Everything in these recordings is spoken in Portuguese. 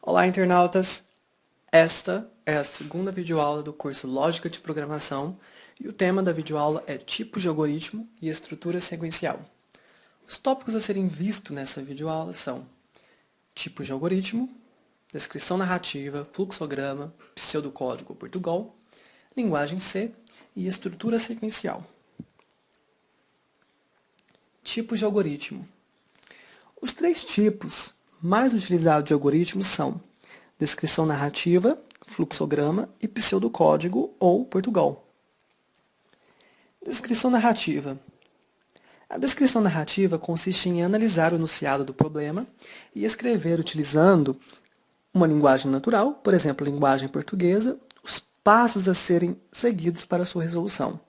Olá, internautas! Esta é a segunda videoaula do curso Lógica de Programação e o tema da videoaula é Tipos de algoritmo e estrutura sequencial. Os tópicos a serem vistos nessa videoaula são tipos de algoritmo, descrição narrativa, fluxograma, pseudocódigo Portugal, linguagem C e estrutura sequencial. Tipos de algoritmo. Os três tipos mais utilizados de algoritmos são descrição narrativa, fluxograma e pseudocódigo ou Portugal. Descrição narrativa. A descrição narrativa consiste em analisar o enunciado do problema e escrever utilizando uma linguagem natural, por exemplo, linguagem portuguesa, os passos a serem seguidos para sua resolução.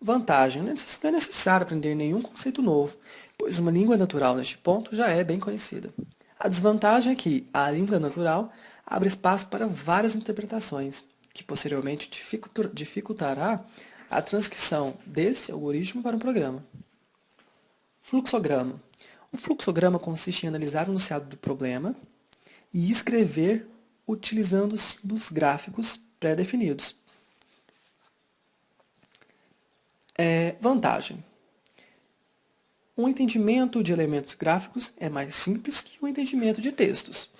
Vantagem: não é necessário aprender nenhum conceito novo, pois uma língua natural neste ponto já é bem conhecida. A desvantagem é que a língua natural abre espaço para várias interpretações, que posteriormente dificultará a transcrição desse algoritmo para um programa. Fluxograma. O fluxograma consiste em analisar o enunciado do problema e escrever utilizando símbolos gráficos pré-definidos. Vantagem: um entendimento de elementos gráficos é mais simples que o entendimento de textos.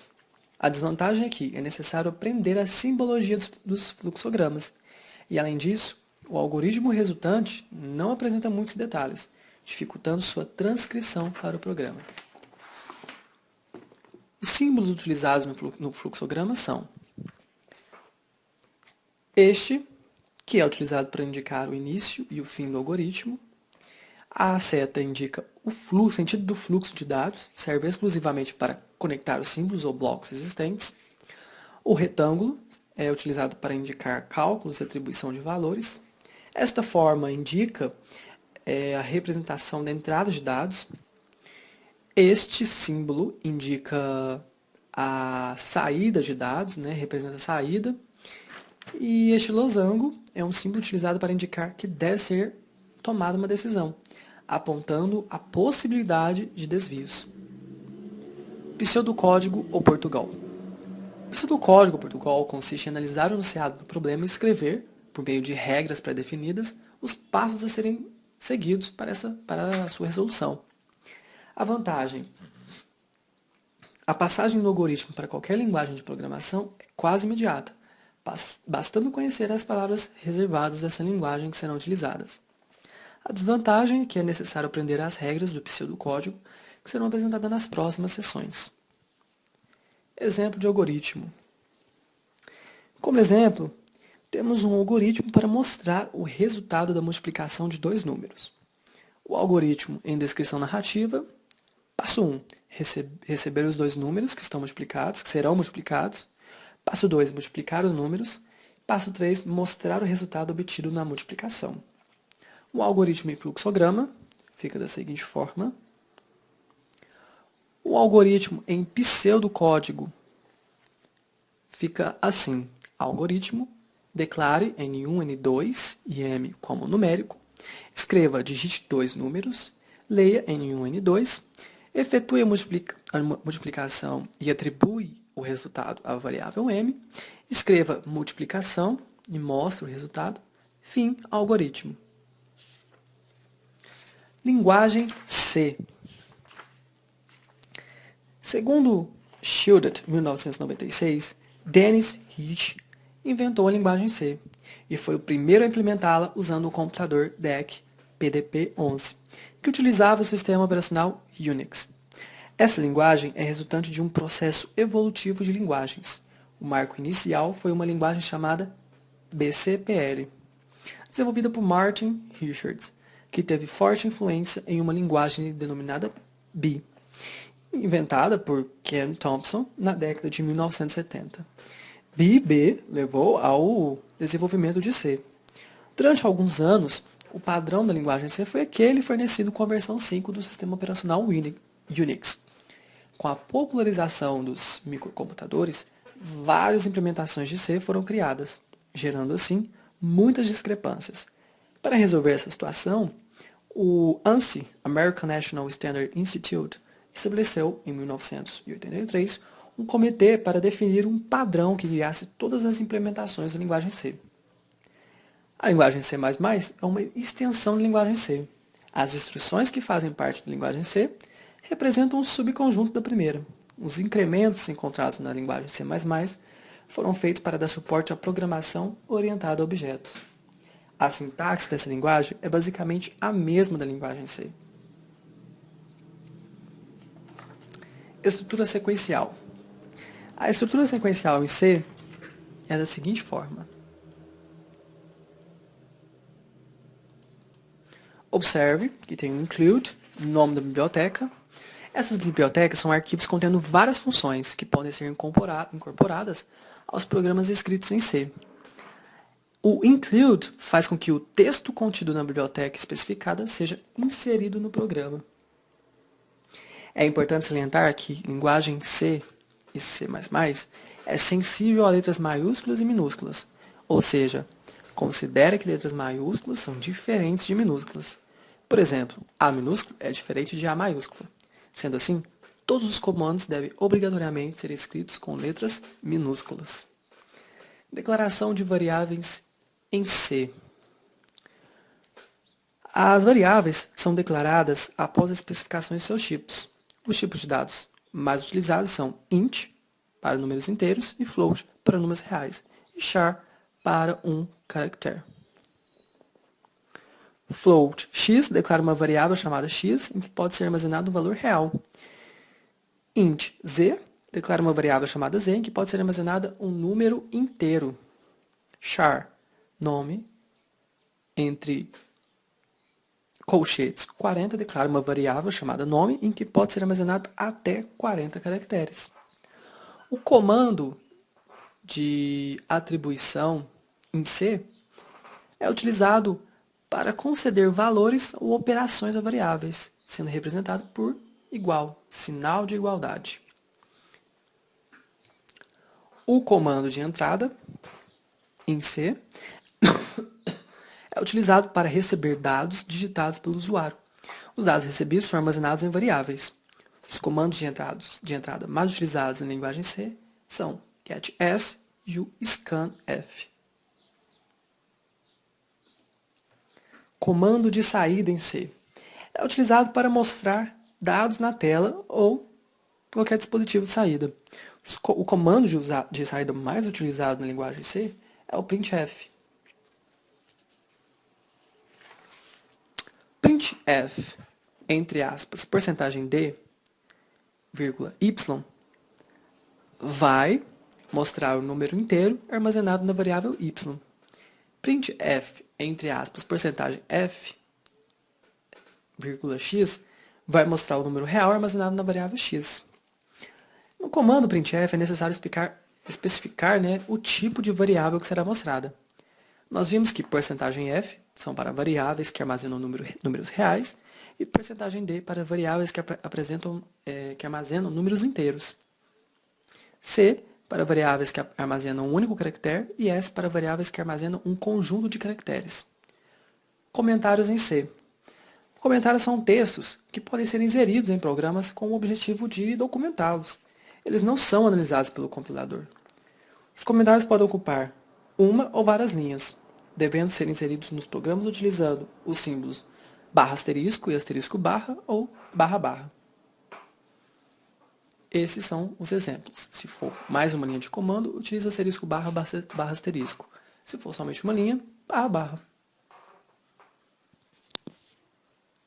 A desvantagem é que é necessário aprender a simbologia dos fluxogramas. E, além disso, o algoritmo resultante não apresenta muitos detalhes, dificultando sua transcrição para o programa. Os símbolos utilizados no fluxograma são este, que é utilizado para indicar o início e o fim do algoritmo. A seta indica o sentido do fluxo de dados, serve exclusivamente para conectar os símbolos ou blocos existentes. O retângulo é utilizado para indicar cálculos e atribuição de valores. Esta forma indica a representação da entrada de dados. Este símbolo indica a saída de dados, representa a saída. E este losango é um símbolo utilizado para indicar que deve ser tomada uma decisão, apontando a possibilidade de desvios. Pseudocódigo ou Portugal. O pseudocódigo Portugal consiste em analisar o enunciado do problema e escrever, por meio de regras pré-definidas, os passos a serem seguidos para a sua resolução. A vantagem: a passagem do algoritmo para qualquer linguagem de programação é quase imediata, bastando conhecer as palavras reservadas dessa linguagem que serão utilizadas. A desvantagem é que é necessário aprender as regras do pseudocódigo, que serão apresentadas nas próximas sessões. Exemplo de algoritmo. Como exemplo, temos um algoritmo para mostrar o resultado da multiplicação de dois números. O algoritmo em descrição narrativa. Passo 1, receber os dois números que serão multiplicados. Passo 2, multiplicar os números. Passo 3, mostrar o resultado obtido na multiplicação. O algoritmo em fluxograma fica da seguinte forma. O algoritmo em pseudocódigo fica assim. Algoritmo, declare N1, N2 e M como numérico. Escreva, digite dois números. Leia N1, N2. Efetue a multiplicação e atribui o resultado à variável M. Escreva multiplicação e mostre o resultado. Fim, algoritmo. Linguagem C. Segundo Shildot, 1996, Dennis Ritchie inventou a linguagem C e foi o primeiro a implementá-la usando o computador DEC PDP-11, que utilizava o sistema operacional Unix. Essa linguagem é resultante de um processo evolutivo de linguagens. O marco inicial foi uma linguagem chamada BCPL, desenvolvida por Martin Richards, que teve forte influência em uma linguagem denominada B, inventada por Ken Thompson na década de 1970. B levou ao desenvolvimento de C. Durante alguns anos, o padrão da linguagem C foi aquele fornecido com a versão 5 do sistema operacional Unix. Com a popularização dos microcomputadores, várias implementações de C foram criadas, gerando assim muitas discrepâncias. Para resolver essa situação, o ANSI, American National Standard Institute, estabeleceu, em 1983, um comitê para definir um padrão que guiasse todas as implementações da linguagem C. A linguagem C++ é uma extensão da linguagem C. As instruções que fazem parte da linguagem C representam um subconjunto da primeira. Os incrementos encontrados na linguagem C++ foram feitos para dar suporte à programação orientada a objetos. A sintaxe dessa linguagem é basicamente a mesma da linguagem C. Estrutura sequencial. A estrutura sequencial em C é da seguinte forma. Observe que tem um include, nome da biblioteca. Essas bibliotecas são arquivos contendo várias funções que podem ser incorporadas aos programas escritos em C. O include faz com que o texto contido na biblioteca especificada seja inserido no programa. É importante salientar que linguagem C e C++ é sensível a letras maiúsculas e minúsculas, ou seja, considere que letras maiúsculas são diferentes de minúsculas. Por exemplo, A minúsculo é diferente de A maiúscula. Sendo assim, todos os comandos devem obrigatoriamente ser escritos com letras minúsculas. Declaração de variáveis em C. As variáveis são declaradas após as especificações de seus tipos. Os tipos de dados mais utilizados são int, para números inteiros, e float, para números reais, e char, para um caractere. Float x declara uma variável chamada x, em que pode ser armazenado um valor real. Int z declara uma variável chamada z, em que pode ser armazenada um número inteiro. Char, nome, entre colchetes 40, declara uma variável chamada nome, em que pode ser armazenado até 40 caracteres. O comando de atribuição em C é utilizado para conceder valores ou operações a variáveis, sendo representado por igual, sinal de igualdade. O comando de entrada em C é utilizado para receber dados digitados pelo usuário. Os dados recebidos são armazenados em variáveis. Os comandos de entrada mais utilizados na linguagem C são getS e o scanf. Comando de saída em C é utilizado para mostrar dados na tela ou qualquer dispositivo de saída. O comando de saída mais utilizado na linguagem C é o printf. Printf, entre aspas, %d, vírgula, y, vai mostrar o número inteiro armazenado na variável y. Printf, entre aspas, %f, vírgula, x, vai mostrar o número real armazenado na variável x. No comando printf é necessário especificar o tipo de variável que será mostrada. Nós vimos que %f são para variáveis que armazenam números reais e %d para variáveis que armazenam números inteiros. C para variáveis que armazenam um único caractere e S para variáveis que armazenam um conjunto de caracteres. Comentários em C. Comentários são textos que podem ser inseridos em programas com o objetivo de documentá-los. Eles não são analisados pelo compilador. Os comentários podem ocupar uma ou várias linhas, devendo ser inseridos nos programas utilizando os símbolos ** e ** ou //. Esses são os exemplos. Se for mais uma linha de comando, utiliza ******. Se for somente uma linha, //.